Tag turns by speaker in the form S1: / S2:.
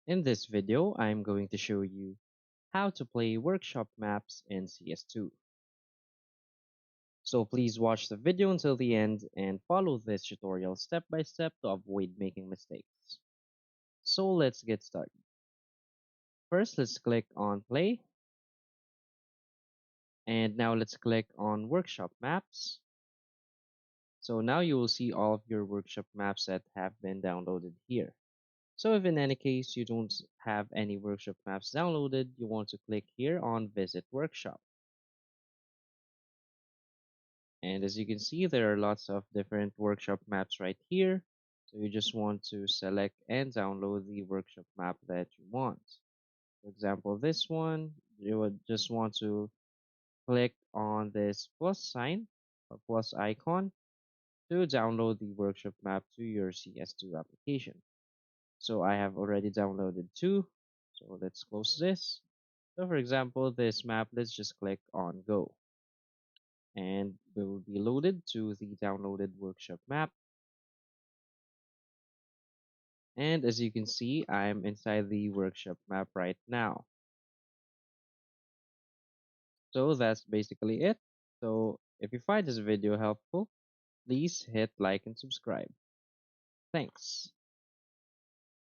S1: In this video, I'm going to show you how to play workshop maps in CS2. So please watch the video until the end and follow this tutorial step by step to avoid making mistakes. So let's get started. First, let's click on play, and now let's click on workshop maps. So now you will see all of your workshop maps that have been downloaded here. So if in any case you don't have any workshop maps downloaded, you want to click here on visit workshop. And as you can see, there are lots of different workshop maps right here. So you just want to select and download the workshop map that you want. For example, this one, you would just want to click on this plus sign or plus icon to download the workshop map to your CS2 application. So I have already downloaded two. So let's close this. So for example, this map, let's just click on go and will be loaded to the downloaded workshop map. And as you can see, I'm inside the workshop map right now. So that's basically it. So if you find this video helpful, please hit like and subscribe. Thanks.